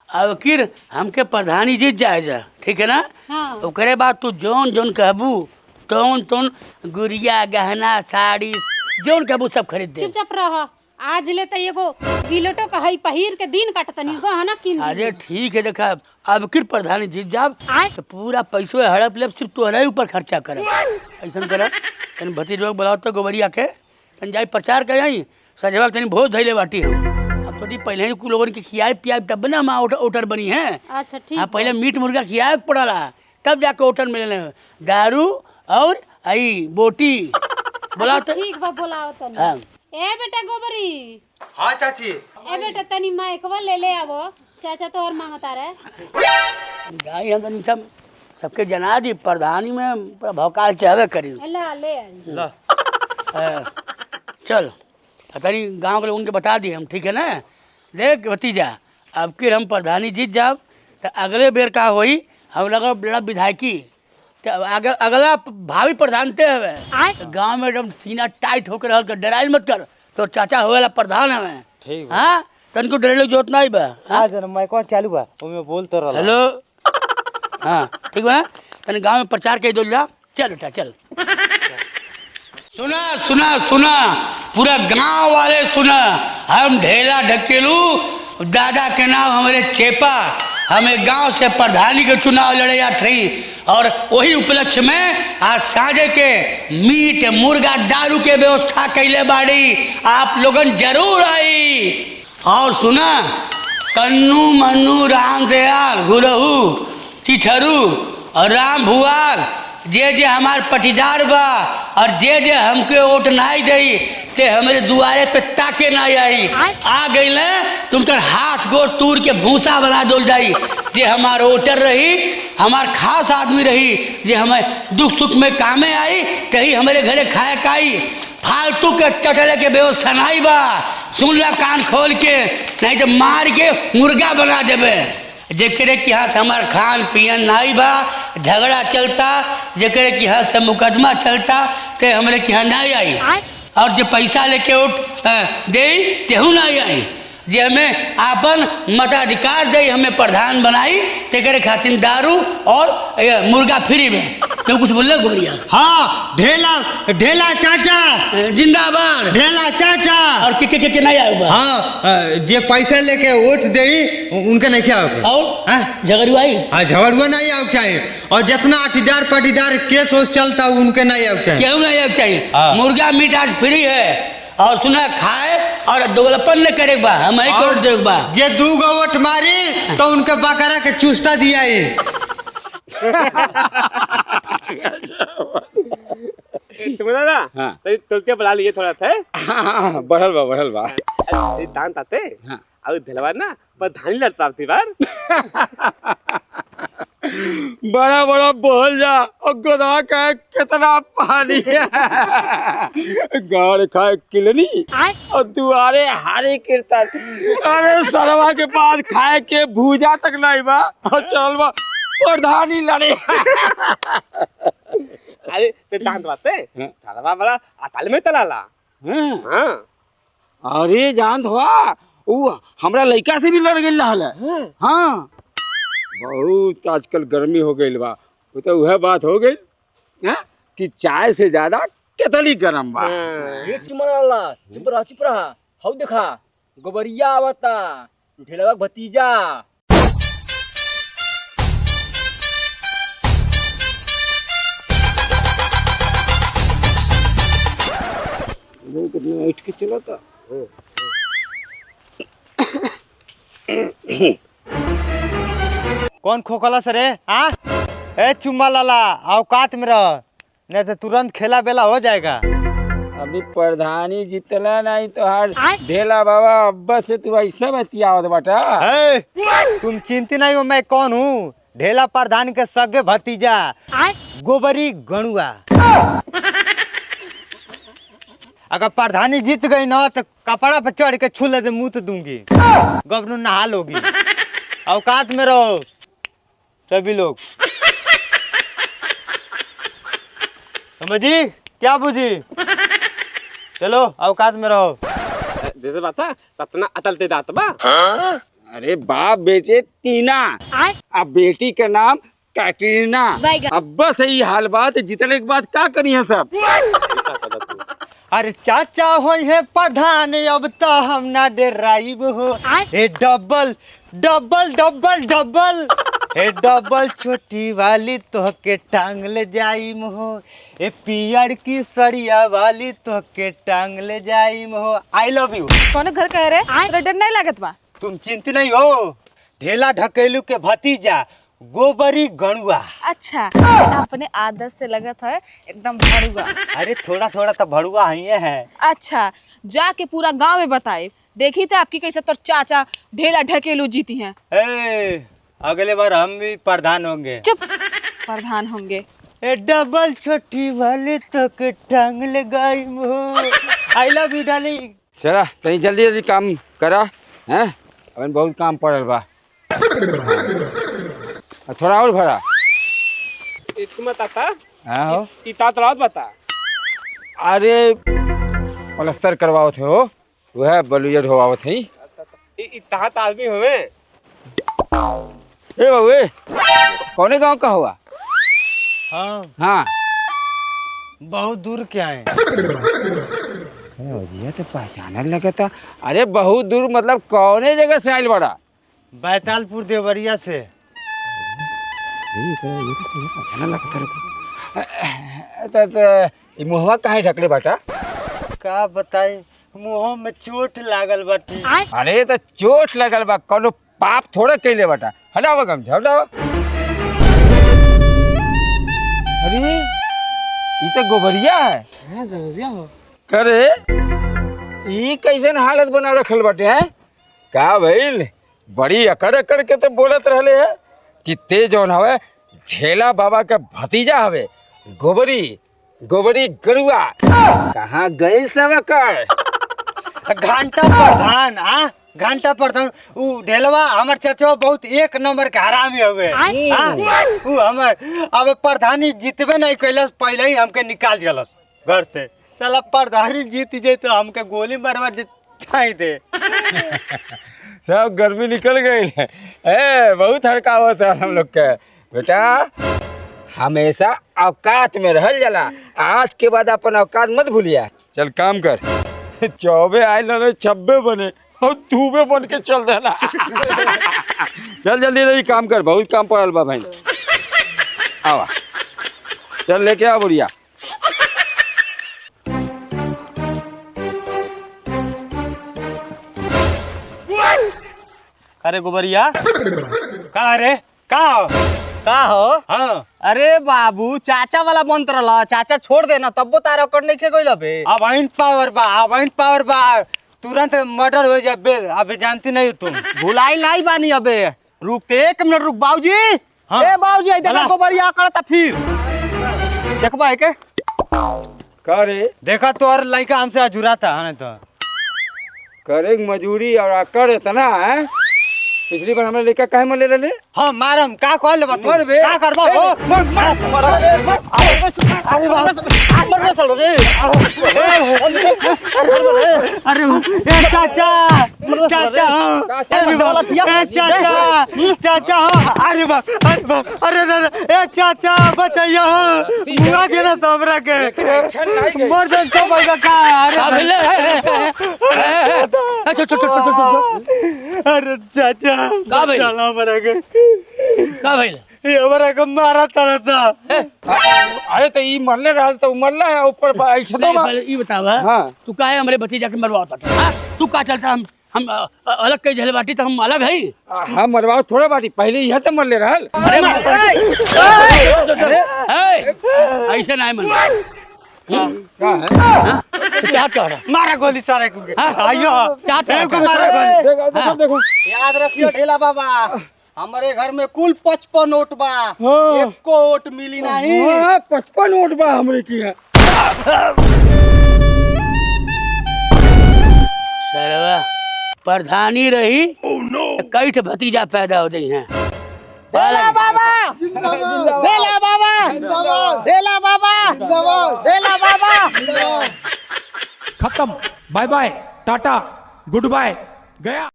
अब किर हमके प्रधानी जीत जाए ठीक है ना। हाँ। ओकरे बाद तू जोन जोन कहबू तोन तोन गुड़िया गहना साड़ी जोन कहबू सब खरीद दे। चुपचाप रह। आज ले तो एगो गिलोटो का हई पहिर के दिन काटतनी गहना किन। अरे ठीक है देखा अब किर प्रधानी जीत जाब तो पूरा पैसो हड़प ले सिर्फ तोहरे ऊपर खर्चा करे। ऐसा कर तनी भतीज लोग बुलाओ तो गोबरिया के तनी जाई प्रचार कर आई सजवा तनी भोज धैले बाटी हम। अब थोड़ी पहले ही कुल लोगन के खियाए पियाए तब ना माँ ओटर बनी है। अच्छा ठीक। हाँ पहले मीट मुर्गा खियाए पड़ला तब जाके ओटर मिले दारू और आई बोटी बोला तो ठीक बा बोलाओ तनी। हाँ। ए बेटा गोबरी। हाँ चाची। ए बेटा तनी माइकवा ले आवो चाचा तो और मांगता रहे। गाई हम तनी सब सबके जना दी प्रधानी में भौकाल चाहवे करी। ला ले आई। ला चल तनी गांव के लोगों के बता दी हम ठीक है ना। देख भतीजा अब कि हम प्रधानी जीत जाब तो अगले बेर का होई हम लगा बड़ा विधायकी तो अगला भावी प्रधान ते हवे तो गांव में एकदम सीना टाइट होकर रहल कर डराइल मत कर तो चाचा होवेला प्रधान हवे। ठीक हाँ तनको डरेले जोत नहीं बा। आज माइकवा चालू बा ओमे बोल तो रहला। हेलो हाँ ठीक बा तनी गांव में प्रचार कर दो जा। चल बेटा चल। सुना सुना सुना पूरा गांव वाले सुना हम ढेला ढकेलू दादा के नाम हमारे चेपा हमें गांव से प्रधानी के चुनाव लड़े थी और वही उपलक्ष्य में आज साझे के मीट मुर्गा दारू के व्यवस्था कैले बाड़ी आप लोगन जरूर आई। और सुना कन्नू मन्नू राम दयाल गुरहू चिठरू और राम भुआर जे हमार पटीदार बा और जे हमके वोट नहीं दई ते हमारे दुआरे पे ताके नहीं आई आ गई ले तुम तर हाथ गोड़ तूर के भूसा बना दो जाई। जे हमार वोटर रही हमार खास आदमी रही जे हमें दुख सुख में कामे आई तही हमारे घरे खाए काई फालतू के चटले के व्यवस्था नहीं बा। सुन ला कान खोल के नहीं तो मार के मुर्गा बना देवे। जेकरे के हाथ हमार खान पियन नहीं बा झगड़ा चलता जेकरे के हाथ से मुकदमा चलता ते हमरे के यहाँ नहीं आई और जो पैसा लेके उठ दे तेहू नहीं आई। जे हमें आपन मताधिकार दे हमें प्रधान बनाई तेकरे खातिर दारू और मुर्गा फ्री में। तो कुछ बोल रहे गोबरिया। हाँ ढेला ढेला चाचा जिंदाबाद ढेला चाचा। और के नहीं आए। हाँ जे पैसा लेके वोट दे उनके नहीं क्या और झगड़ुआ आई। हाँ झगड़ुआ नहीं आवे चाहिए और जितना अटीदार पटीदार केस वोस चलता उनके नहीं आवे चाहिए। क्यों नहीं आवे चाहिए। मुर्गा मीट आज फ्री है और सुना खाए और दोगलपन न करे बा हम ही कर दे बा। जे दू गो वोट मारी तो उनके बकरा के चुस्ता दिया तुम्हारा ना हाँ तो क्या बुला लिए थोड़ा थे। हाँ बढ़ल बा दान ताते हाँ अब धलवा ना पर धानी लड़ता थी बार बड़ा बड़ा बोल जा और गोदा का कितना पानी है गाड़ खाए किलनी और दुआरे हारे कीर्तन। अरे सरवा के पास खाए के भूजा तक नहीं बा और चल बा प्रधानी लड़े। अरे ते दांत बाते सरवा बड़ा अताल में तलाला। हाँ अरे जान हुआ वो हमरा लड़का से भी लड़ गई है। हाँ बहुत आजकल गर्मी हो गई बा वो तो वह बात हो गई कि चाय से ज्यादा केतली गरम बा। ये चुप रहा हौ देखा गोबरिया आवता ढेलवा भतीजा। कितना उठ के चला था। कौन खोखला सरे हाँ ए चुम्मा लाला औकात में रह नहीं तो तुरंत खेला बेला हो जाएगा। अभी प्रधानी जितला नहीं तो हर ढेला बाबा अब्बा से तू ऐसा बतियावत बाटा। तुम चिंतित नहीं हो मैं कौन हूँ ढेला प्रधान के सगे भतीजा गोबरी गणुआ। अगर प्रधानी जीत गई ना तो कपड़ा पे चढ़ के छू ले मुँह तो दूंगी गबनू नहा लोगी। औकात में रहो सभी लोग। समझी क्या बुझी चलो औकात में रहो। जैसे बात है ततना अतलते दात बा अरे बाप बेटे तीना, अब बेटी का नाम कैटरीना। अब बस यही हाल बात, जितने के बाद क्या करी है सब। अरे चाचा हो है प्रधान, अब तो हम ना डेराइब हो। A double double double double, A double छोटी वाली तो के टांग ले जाइम हो। ए पियर की सड़िया वाली तो के टांग ले जाइम हो। I love you. कौन घर कह रहे? तोरा डर नहीं लागत बा? तुम चिंतित नहीं हो, ढेला ढकेलू के भतीजा गोबरी गणुआ। अच्छा, अपने आदत से लगत है एकदम भड़ुआ। अरे थोड़ा थोड़ा तो भड़ुआ ही है। अच्छा, जाके पूरा गांव में बताए, देखी थे आपकी कैसे तो चाचा ढेला ढकेलू जीती हैं। ए, अगले बार हम भी प्रधान होंगे। चुप, प्रधान होंगे। ए डबल छोटी वाले तो के टांग ले गई हो। I love you darling. चला तनी जल्दी जल्दी काम करा हैं, अपन बहुत काम पड़ल बा। थोड़ा और भरा। तुम ताता हाँ हो। तात रात बता। अरे पलस्तर करवाओ थे हो, वह बलुयर होवाओ थे। तात आदमी हुए। ए बाबू, कौने गांव का हुआ? हाँ, हाँ बहुत दूर क्या है? ये तो पहचानने लगा था। अरे बहुत दूर मतलब कौने जगह से आयल बड़ा? बैतालपुर देवरिया से। पहचानने लगा था। मुहवा कहाँ ढकले बाटा? का बताई, मुंह में चोट लागल बाटी। अरे तो चोट लगल बा, कोनो पाप थोड़ा कैले बाटा। हटाओ गमछा हटाओ। अरे ये तो गोबरिया है। करे ये कैसे हालत बना रखल बाटे हैं? का भइल? बड़ी अकड़ अकड़ के तो बोलत रहले है कि ते जौन हवे ढेला बाबा का भतीजा हवे, गोबरी गोबरी गरुआ। कहाँ गए सब अकड़? घंटा प्रधान। घंटा प्रधान ऊ ढेलवा हमर चाचा बहुत एक नंबर के हरामी हुए। ऊ हमर अब प्रधानी जीतबे नहीं कैलस, पहले ही हमके निकाल गलस घर से। साला प्रधानी जीत जाए तो हमके गोली मारवा दे। सब गर्मी निकल गई है। बहुत हड़कावत है हम लोग के। बेटा हमेशा औकात में रहल जाला, आज के बाद अपन औकात मत भूलिया। चल काम कर, 24 आए ना 26 बने और तूबे बन के चल देना। चल जल्दी जल्दी काम कर, बहुत काम पड़ल बा भाई। आवा चल लेके आ बुढ़िया। अरे गोबरिया का रे का हो? हाँ। अरे बाबू चाचा वाला मंत्र रहा, चाचा छोड़ देना तब तारा कर नहीं खे गइल बे। अब इन पावर बा तुरंत मर्डर हो जाए। अबे जानती नहीं तुम? भुलाई नहीं बानी अबे। रुक 1 मिनट रुक बाबूजी। हाँ। ए बाबूजी देखा भला। गोबरिया करता फिर देखबा है के? करे देखा तो और लड़का हमसे अधूरा था है तो। करे मजूरी और आकर इतना है। पिछली बार हमारे लेकर काहे मले रहे? हाँ मारम का कहले बा तू? मर बे। का करबा हो? अरे ए चाचा चाचा अरे बा ए चाचा बचाइयो मुआ के ना सबरा के मर जा तो भाई का। अरे चाचा का भइल? चला मरा के का भइल? ये हमारा को मारा था। अरे तो ई मरले रहल तो मरला है ऊपर बैठ नहीं, तो। पहले ये बतावा। हाँ। तू काहे हमरे भतीजा के मरवाता था? तू का चलता? हम अलग कई झले बाटी तो हम अलग है। हम मरवाओ थोड़ा बाटी, पहले यह तो मरले रहल। ऐसे नहीं मन का है? क्या कह रहा? मारा गोली सारे को। आइयो चाहते हैं को मारा गोली। देखो देखो देखो। याद रखियो ढेला बाबा, हमारे घर में कुल 55 नोट बा। हाँ। एक को वोट मिली नहीं। 55 नोट बा हमरे की है। सरवा प्रधानी रही तो कई ठे भतीजा पैदा हो गई हैं। ढेला बाबा, ढेला बाबा, ढेला बाबा, ढेला बाबा। खत्म। Bye bye, tata, good bye, गया।